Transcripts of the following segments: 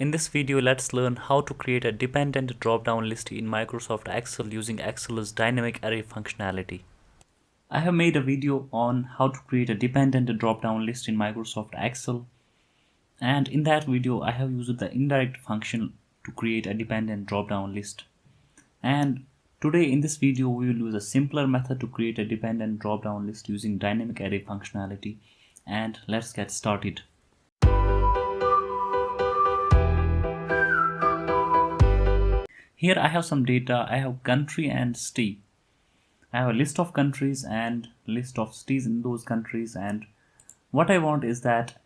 In this video, let's learn how to create a dependent drop-down list in Microsoft Excel using Excel's dynamic array functionality. I have made a video on how to create a dependent drop-down list in Microsoft Excel, and in that video I have used the indirect function to create a dependent drop-down list. And today in this video we will use a simpler method to create a dependent drop-down list using dynamic array functionality. And let's get started. Here I have some data. I have country and state. I have a list of countries and list of states in those countries, and what I want is that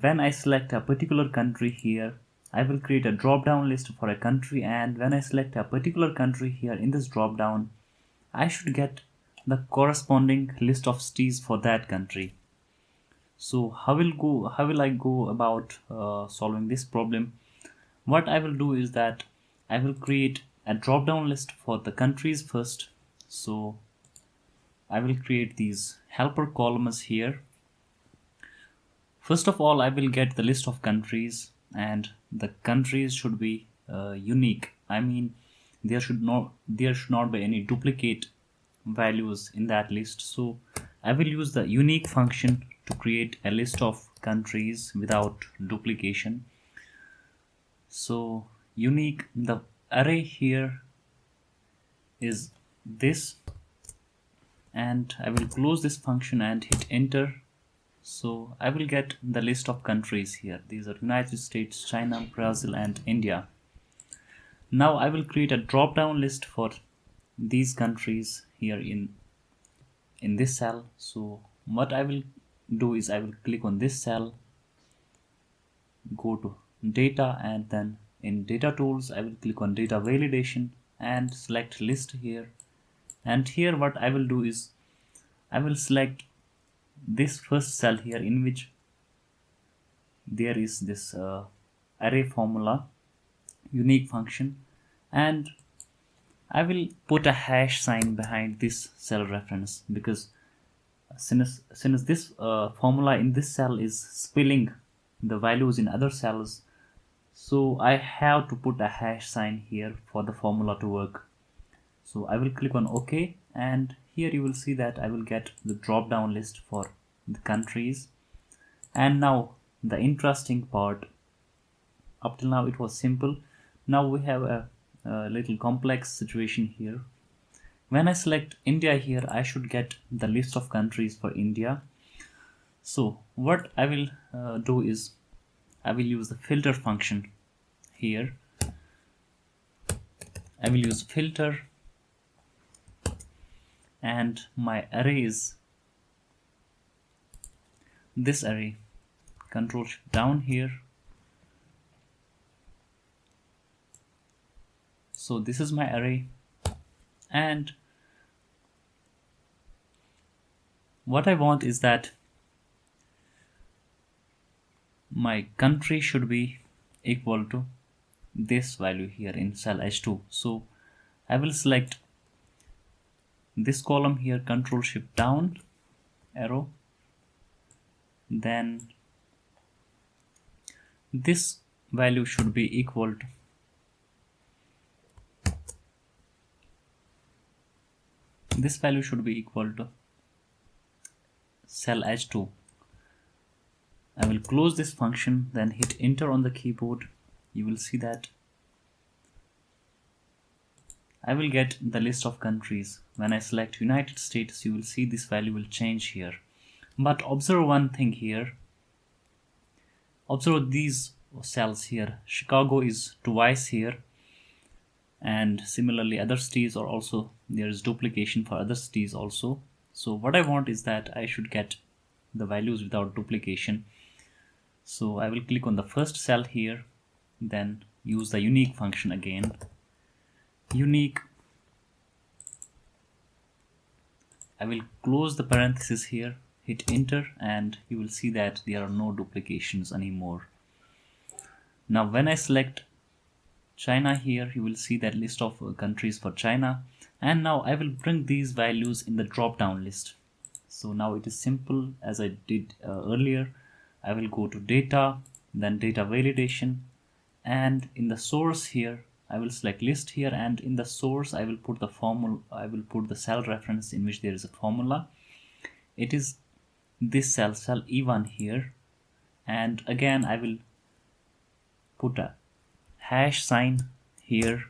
when I select a particular country here, I will create a drop down list for a country, and when I select a particular country here in this drop down, I should get the corresponding list of states for that country. So how will I go about solving this problem? What I will do is that I will create a drop down list for the countries first. So I will create these helper columns here. First of all, I will get the list of countries, and the countries should be unique. I mean, there should not be any duplicate values in that list. So I will use the unique function to create a list of countries without duplication. So unique, the array here is this, and I will close this function and hit enter. So I will get the list of countries here. These are United States, China, Brazil and India. Now I will create a drop down list for these countries here in this cell. So what I will do is I will click on this cell, go to data, and then in data tools I will click on data validation and select list here. And here what I will do is I will select this first cell here in which there is this array formula unique function, and I will put a hash sign behind this cell reference, because since this formula in this cell is spilling the values in other cells, so I have to put a hash sign here for the formula to work. So I will click on OK, and here you will see that I will get the drop down list for the countries. And now the interesting part, up till now it was simple. Now we have a little complex situation here. When I select India here, I should get the list of countries for India. So what I will do is I will use the filter function here. I will use filter, and my array is this array. Control shift down here. So this is my array, and what I want is that my country should be equal to this value here in cell H2. So I will select this column here, control shift down arrow, then this value should be equal to cell H2. I will close this function, then hit enter on the keyboard. You will see that I will get the list of countries. When I select United States, you will see this value will change here. But observe one thing here. Observe these cells here. Chicago is twice here, and similarly other cities are also, there is duplication for other cities also. So what I want is that I should get the values without duplication. So I will click on the first cell here, then use the unique function again. Unique, I will close the parenthesis here, hit enter, and you will see that there are no duplications anymore. Now when I select China here, you will see that list of countries for China, and now I will bring these values in the drop down list. So now it is simple as I did earlier. I will go to data, then data validation, and in the source here I will select list here, and in the source I will put the formula, I will put the cell reference in which there is a formula. It is this cell E1 here, and again I will put a hash sign here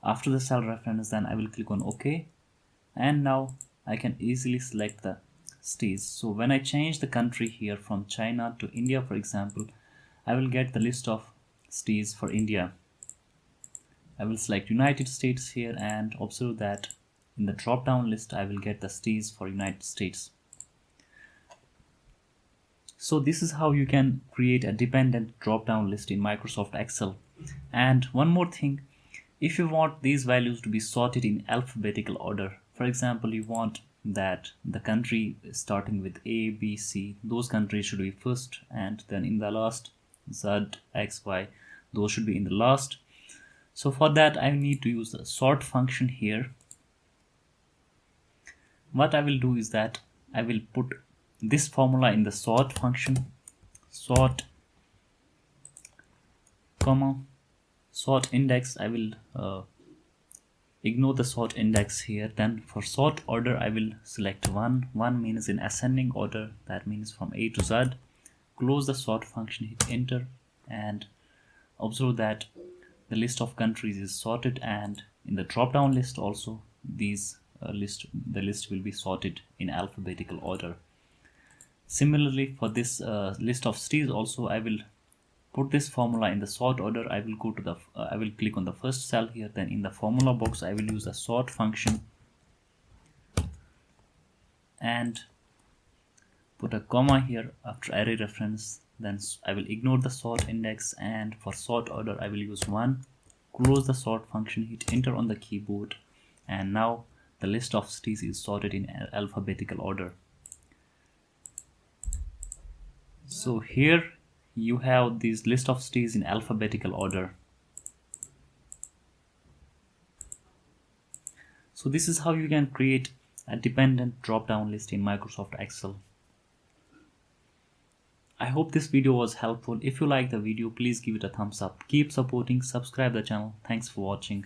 after the cell reference. Then I will click on OK, and now I can easily select the cities. So when I change the country here from China to India, for example, I will get the list of cities for India. I will select United States here and observe that in the drop down list I will get the cities for United States. So this is how you can create a dependent drop down list in Microsoft Excel. And one more thing, if you want these values to be sorted in alphabetical order, for example, you want that the country starting with A, B, C, those countries should be first, and then in the last Z, X, Y, those should be in the last. So for that I need to use the sort function here. What I will do is that I will put this formula in the sort function, sort comma sort index. I will ignore the sort index here. Then for sort order I will select 1 means in ascending order, that means from A to Z. Close the sort function, hit enter, and observe that the list of countries is sorted, and in the drop down list also the list will be sorted in alphabetical order. Similarly for this list of cities also I will put this formula in the sort order. I will go to the I will click on the first cell here, then in the formula box I will use the sort function and put a comma here after array reference. Then I will ignore the sort index, and for sort order I will use 1. Close the sort function, hit enter on the keyboard, and now the list of cities is sorted in alphabetical order. So here you have this list of cities in alphabetical order. So this is how you can create a dependent drop-down list in Microsoft Excel. I hope this video was helpful. If you like the video, please give it a thumbs up. Keep supporting, subscribe the channel. Thanks for watching.